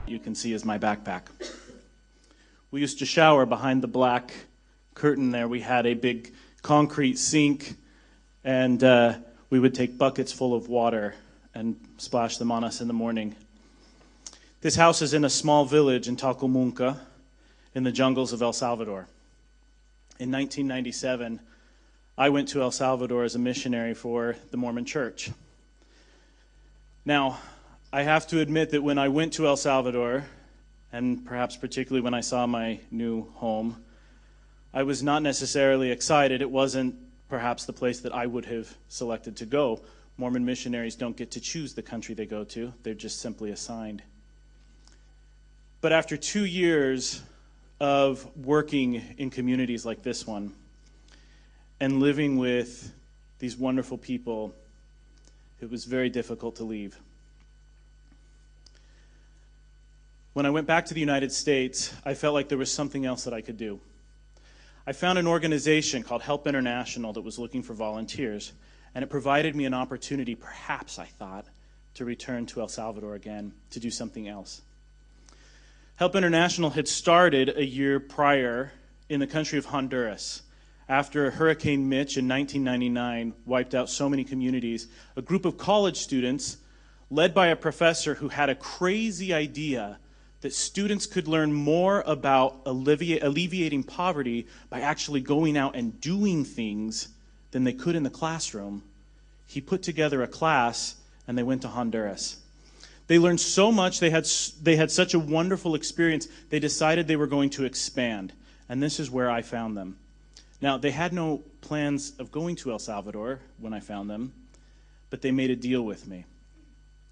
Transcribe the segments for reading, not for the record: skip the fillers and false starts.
You can see is my backpack. We used to shower behind the black curtain there. We had a big concrete sink, and we would take buckets full of water and splash them on us in the morning. This house is in a small village in Talcahumunca in the jungles of El Salvador. In 1997, I went to El Salvador as a missionary for the Mormon Church. Now, I have to admit that when I went to El Salvador, and perhaps particularly when I saw my new home, I was not necessarily excited. It wasn't perhaps the place that I would have selected to go. Mormon missionaries don't get to choose the country they go to. They're just simply assigned. But after 2 years of working in communities like this one and living with these wonderful people, it was very difficult to leave. When I went back to the United States, I felt like there was something else that I could do. I found an organization called Help International that was looking for volunteers, and it provided me an opportunity, perhaps I thought, to return to El Salvador again to do something else. Help International had started a year prior in the country of Honduras. After Hurricane Mitch in 1999 wiped out so many communities, a group of college students, led by a professor who had a crazy idea that students could learn more about alleviating poverty by actually going out and doing things than they could in the classroom, he put together a class and they went to Honduras. They learned so much, they had such a wonderful experience, they decided they were going to expand. And this is where I found them. Now, they had no plans of going to El Salvador when I found them, but they made a deal with me.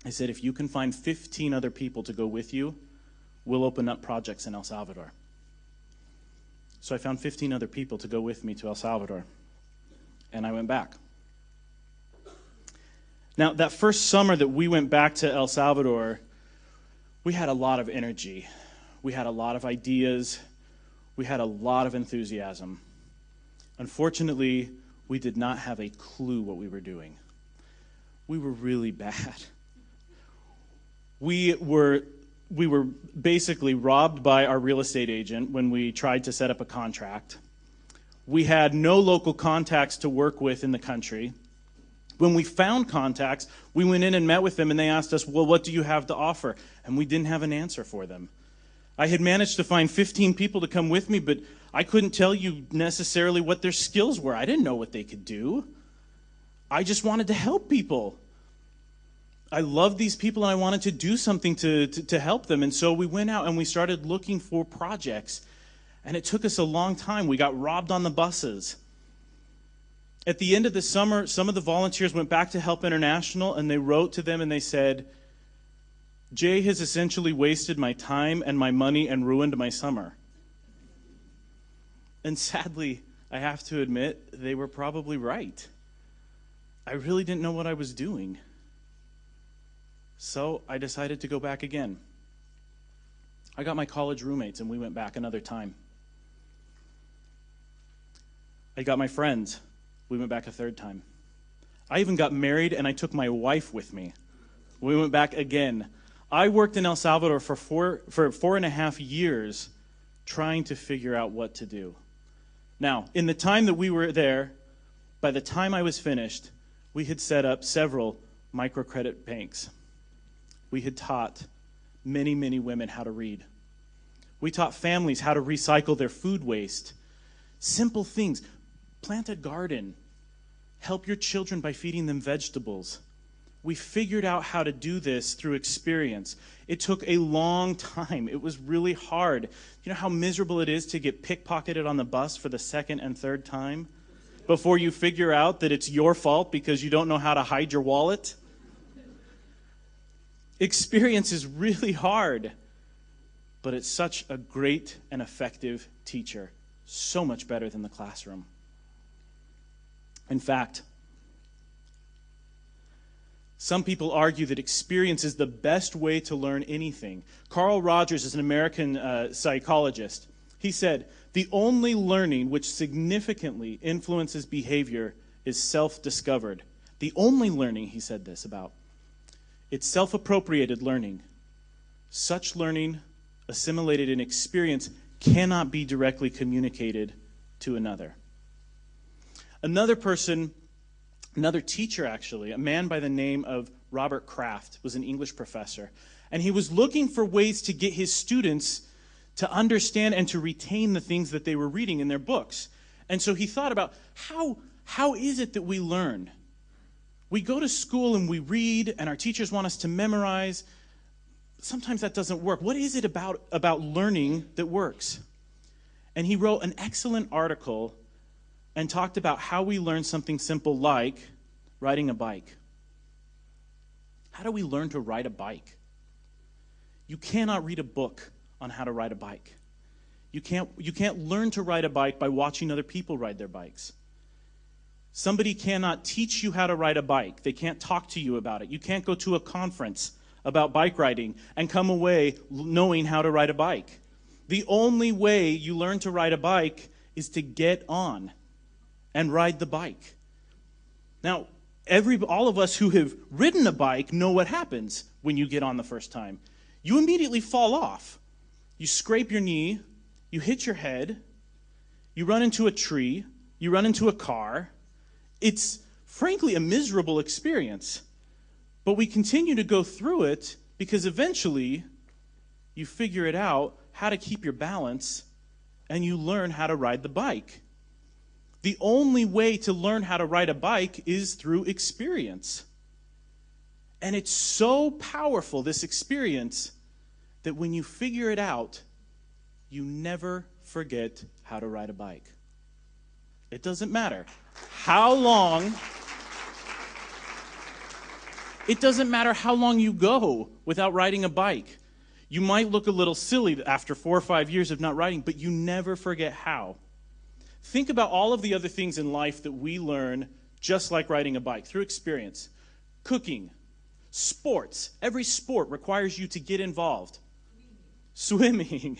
They said, if you can find 15 other people to go with you, we'll open up projects in El Salvador. So I found 15 other people to go with me to El Salvador, and I went back. Now, that first summer that we went back to El Salvador, we had a lot of energy. We had a lot of ideas. We had a lot of enthusiasm. Unfortunately, we did not have a clue what we were doing. We were really bad. We were basically robbed by our real estate agent when we tried to set up a contract. We had no local contacts to work with in the country. When we found contacts, we went in and met with them, and they asked us, well, what do you have to offer? And we didn't have an answer for them. I had managed to find 15 people to come with me, but I couldn't tell you necessarily what their skills were. I didn't know what they could do. I just wanted to help people. I loved these people, and I wanted to do something to help them. And so we went out and we started looking for projects. And it took us a long time. We got robbed on the buses. At the end of the summer, some of the volunteers went back to Help International, and they wrote to them and they said, Jay has essentially wasted my time and my money and ruined my summer. And sadly, I have to admit, they were probably right. I really didn't know what I was doing. So I decided to go back again. I got my college roommates and we went back another time. I got my friends. We went back a third time. I even got married and I took my wife with me. We went back again. I worked in El Salvador for 4.5 years trying to figure out what to do. Now, in the time that we were there, by the time I was finished, we had set up several microcredit banks. We had taught many, many women how to read. We taught families how to recycle their food waste. Simple things. Plant a garden. Help your children by feeding them vegetables. We figured out how to do this through experience. It took a long time. It was really hard. You know how miserable it is to get pickpocketed on the bus for the second and third time before you figure out that it's your fault because you don't know how to hide your wallet? Experience is really hard, but it's such a great and effective teacher. So much better than the classroom. In fact, some people argue that experience is the best way to learn anything. Carl Rogers is an American psychologist. He said, the only learning which significantly influences behavior is self-discovered. The only learning, he said this about. It's self-appropriated learning. such learning, assimilated in experience, cannot be directly communicated to another. Another person, another teacher actually, a man by the name of Robert Kraft, was an English professor. And he was looking for ways to get his students to understand and to retain the things that they were reading in their books. And so he thought about, how is it that we learn? We go to school and we read, and our teachers want us to memorize. Sometimes that doesn't work. What is it about learning that works? And he wrote an excellent article and talked about how we learn something simple like riding a bike. How do we learn to ride a bike? You cannot read a book on how to ride a bike. You can't learn to ride a bike by watching other people ride their bikes. Somebody cannot teach you how to ride a bike. They can't talk to you about it. You can't go to a conference about bike riding and come away knowing how to ride a bike. The only way you learn to ride a bike is to get on and ride the bike. Now, all of us who have ridden a bike know what happens when you get on the first time. You immediately fall off. You scrape your knee, you hit your head, you run into a tree, you run into a car. It's frankly a miserable experience. But we continue to go through it because eventually you figure it out, how to keep your balance, and you learn how to ride the bike. The only way to learn how to ride a bike is through experience. And it's so powerful, this experience, that when you figure it out, you never forget how to ride a bike. It doesn't matter how long you go without riding a bike. You might look a little silly after 4 or 5 years of not riding, but you never forget how. Think about all of the other things in life that we learn just like riding a bike, through experience. Cooking, sports. Every sport requires you to get involved. Swimming.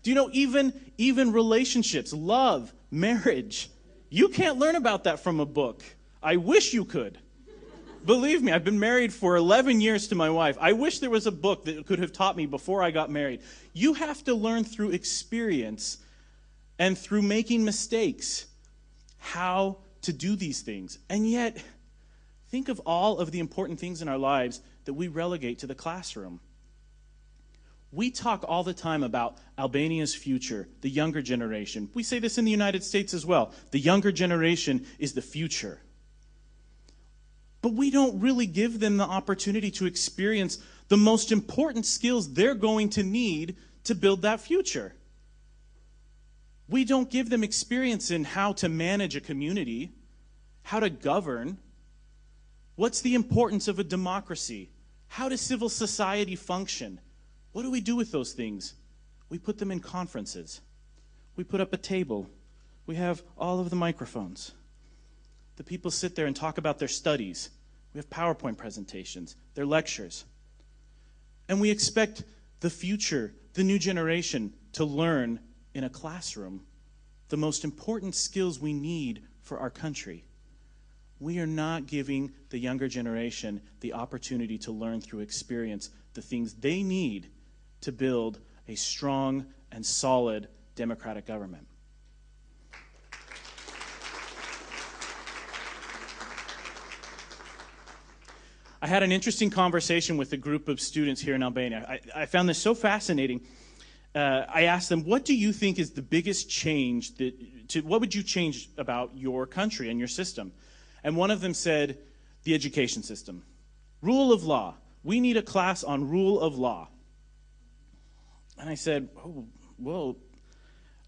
Do you know, even relationships, love, marriage, you can't learn about that from a book. I wish you could. Believe me, I've been married for 11 years to my wife. I wish there was a book that could have taught me before I got married. You have to learn through experience and through making mistakes how to do these things. And yet, think of all of the important things in our lives that we relegate to the classroom. We talk all the time about Albania's future, the younger generation. We say this in the United States as well. The younger generation is the future. But we don't really give them the opportunity to experience the most important skills they're going to need to build that future. We don't give them experience in how to manage a community, how to govern. What's the importance of a democracy? How does civil society function? What do we do with those things? We put them in conferences. We put up a table. We have all of the microphones. The people sit there and talk about their studies. We have PowerPoint presentations, their lectures. And we expect the future, the new generation, to learn in a classroom the most important skills we need for our country. We are not giving the younger generation the opportunity to learn through experience the things they need to build a strong and solid democratic government. I had an interesting conversation with a group of students here in Albania. I found this so fascinating. I asked them, what do you think is the biggest change, what would you change about your country and your system? And one of them said, the education system. Rule of law. We need a class on rule of law. And I said, oh, well,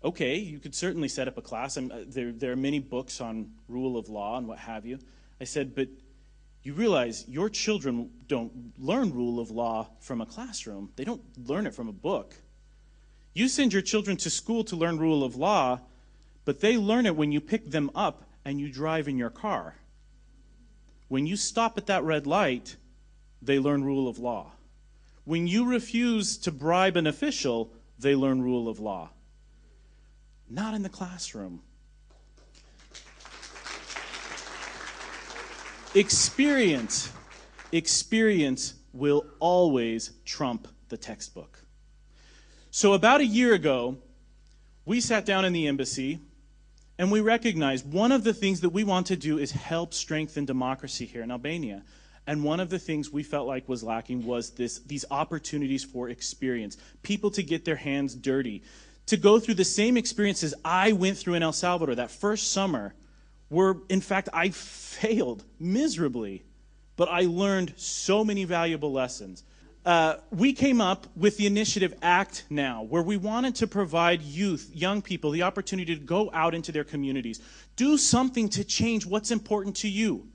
okay, you could certainly set up a class. And there are many books on rule of law and what have you. I said, but you realize your children don't learn rule of law from a classroom. They don't learn it from a book. You send your children to school to learn rule of law, but they learn it when you pick them up and you drive in your car. When you stop at that red light, they learn rule of law. When you refuse to bribe an official, they learn rule of law. Not in the classroom. Experience will always trump the textbook. So about a year ago, we sat down in the embassy and we recognized one of the things that we want to do is help strengthen democracy here in Albania. And one of the things we felt like was lacking was these opportunities for experience, people to get their hands dirty, to go through the same experiences I went through in El Salvador that first summer, where, in fact, I failed miserably, but I learned so many valuable lessons. We came up with the initiative Act Now, where we wanted to provide youth, young people, the opportunity to go out into their communities, do something to change what's important to you.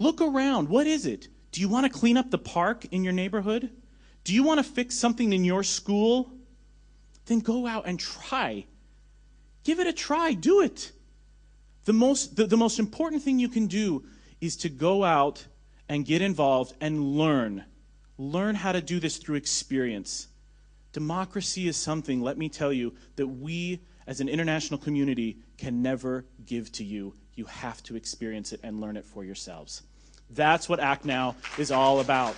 Look around. What is it? Do you want to clean up the park in your neighborhood? Do you want to fix something in your school? Then go out and try. Give it a try. Do it. The most important thing you can do is to go out and get involved and learn. Learn how to do this through experience. Democracy is something, let me tell you, that we as an international community can never give to you. You have to experience it and learn it for yourselves. That's what Act Now is all about.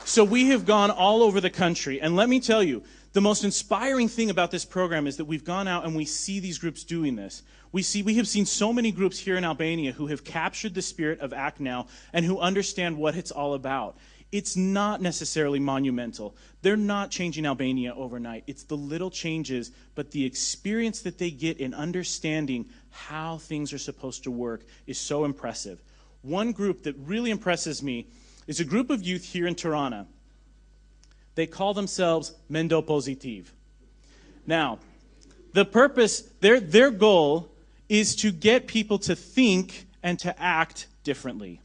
So we have gone all over the country, and let me tell you, the most inspiring thing about this program is that we've gone out and we see these groups doing this. We have seen so many groups here in Albania who have captured the spirit of Act Now and who understand what it's all about. It's not necessarily monumental. They're not changing Albania overnight. It's the little changes, but the experience that they get in understanding how things are supposed to work is so impressive. One group that really impresses me is a group of youth here in Tirana. They call themselves Mop Positive. Now, the purpose, their goal is to get people to think and to act differently.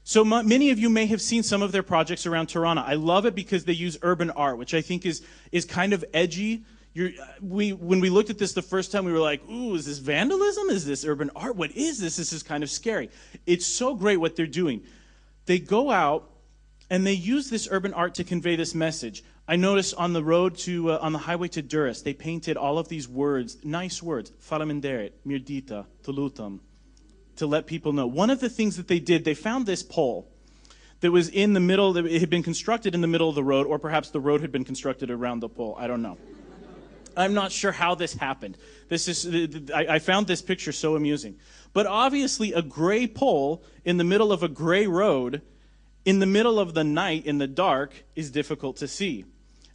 So many of you may have seen some of their projects around Tirana. I love it because they use urban art, which I think is kind of edgy. When we looked at this the first time, we were like, ooh, is this vandalism? Is this urban art? What is this? This is kind of scary. It's so great what they're doing. They go out and they use this urban art to convey this message. I noticed on the road on the highway to Durrës, they painted all of these words, nice words, faleminderit, mirdita, tulutam, to let people know. One of the things that they did, they found this pole that was in the middle, it had been constructed in the middle of the road, or perhaps the road had been constructed around the pole. I don't know. I'm not sure how this happened. I found this picture so amusing. But obviously a gray pole in the middle of a gray road, in the middle of the night, in the dark, is difficult to see.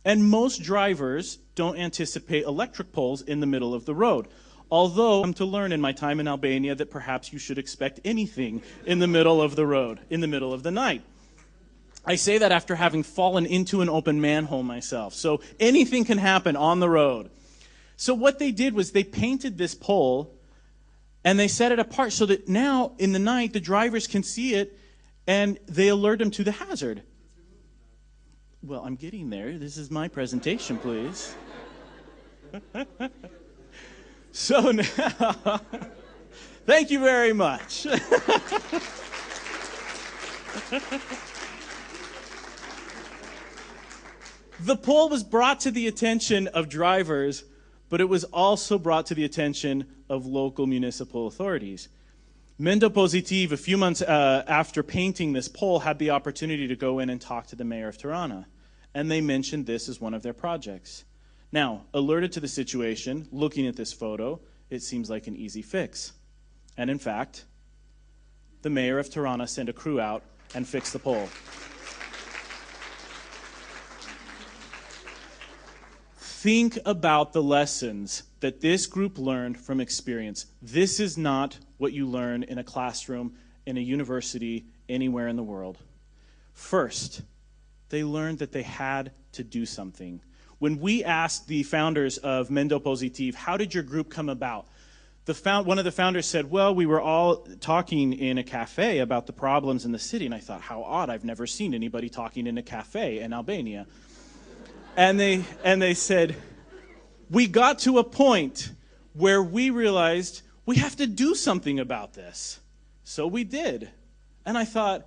And most drivers don't anticipate electric poles in the middle of the road. Although I'm to learn in my time in Albania that perhaps you should expect anything in the middle of the road, in the middle of the night. I say that after having fallen into an open manhole myself. So anything can happen on the road. So what they did was they painted this pole and they set it apart so that now in the night the drivers can see it and they alert them to the hazard. Well, I'm getting there. This is my presentation, please. So now, thank you very much. The pole was brought to the attention of drivers, but it was also brought to the attention of local municipal authorities. Mop Positive, a few months after painting this pole, had the opportunity to go in and talk to the mayor of Tirana, and they mentioned this as one of their projects. Now, alerted to the situation, looking at this photo, it seems like an easy fix. And in fact, the mayor of Tirana sent a crew out and fixed the pole. Think about the lessons that this group learned from experience. This is not what you learn in a classroom, in a university, anywhere in the world. First, they learned that they had to do something. When we asked the founders of Mop Positive, how did your group come about? One of the founders said, well, we were all talking in a cafe about the problems in the city. And I thought, how odd, I've never seen anybody talking in a cafe in Albania. And they said, we got to a point where we realized we have to do something about this. So we did. And I thought,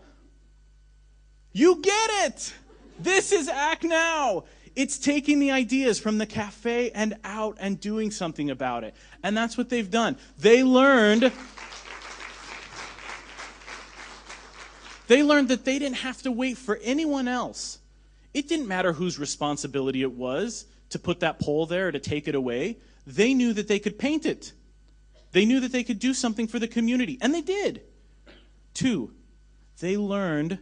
you get it! This is Act Now! It's taking the ideas from the cafe and out and doing something about it. And that's what they've done. They learned They learned that they didn't have to wait for anyone else. It didn't matter whose responsibility it was to put that pole there or to take it away. They knew that they could paint it. They knew that they could do something for the community, and they did. 2, they learned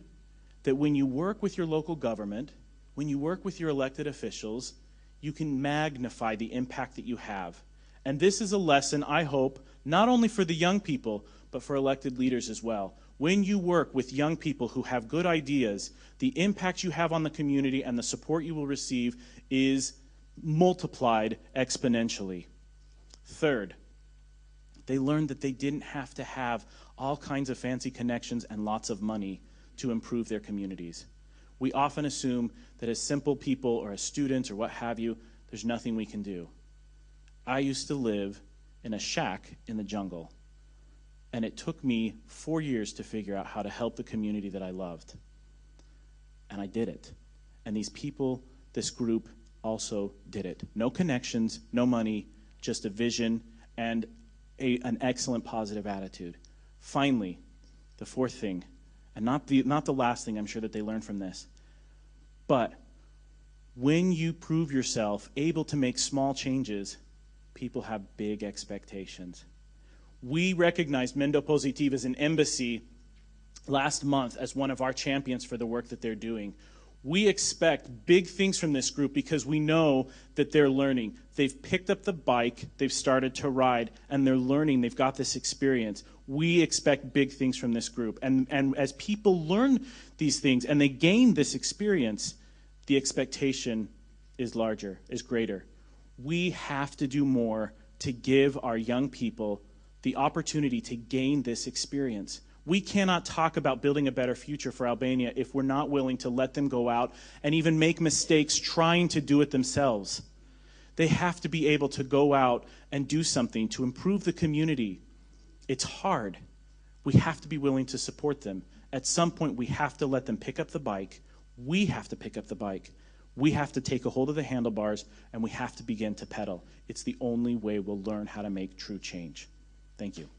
that when you work with your local government, when you work with your elected officials, you can magnify the impact that you have. And this is a lesson, I hope, not only for the young people, but for elected leaders as well. When you work with young people who have good ideas, the impact you have on the community and the support you will receive is multiplied exponentially. 3rd, they learned that they didn't have to have all kinds of fancy connections and lots of money to improve their communities. We often assume that as simple people or as students or what have you, there's nothing we can do. I used to live in a shack in the jungle, and it took me 4 years to figure out how to help the community that I loved. And I did it. And these people, this group, also did it. No connections, no money, just a vision and an excellent positive attitude. Finally, the 4th thing, and not the last thing I'm sure that they learned from this, but when you prove yourself able to make small changes, people have big expectations. We recognized Mop Positive as an embassy last month as one of our champions for the work that they're doing. We expect big things from this group because we know that they're learning. They've picked up the bike, they've started to ride, and they're learning, they've got this experience. We expect big things from this group. And as people learn these things and they gain this experience, the expectation is larger, is greater. We have to do more to give our young people the opportunity to gain this experience. We cannot talk about building a better future for Albania if we're not willing to let them go out and even make mistakes trying to do it themselves. They have to be able to go out and do something to improve the community. It's hard. We have to be willing to support them. At some point, we have to let them pick up the bike. We have to pick up the bike. We have to take a hold of the handlebars, and we have to begin to pedal. It's the only way we'll learn how to make true change. Thank you.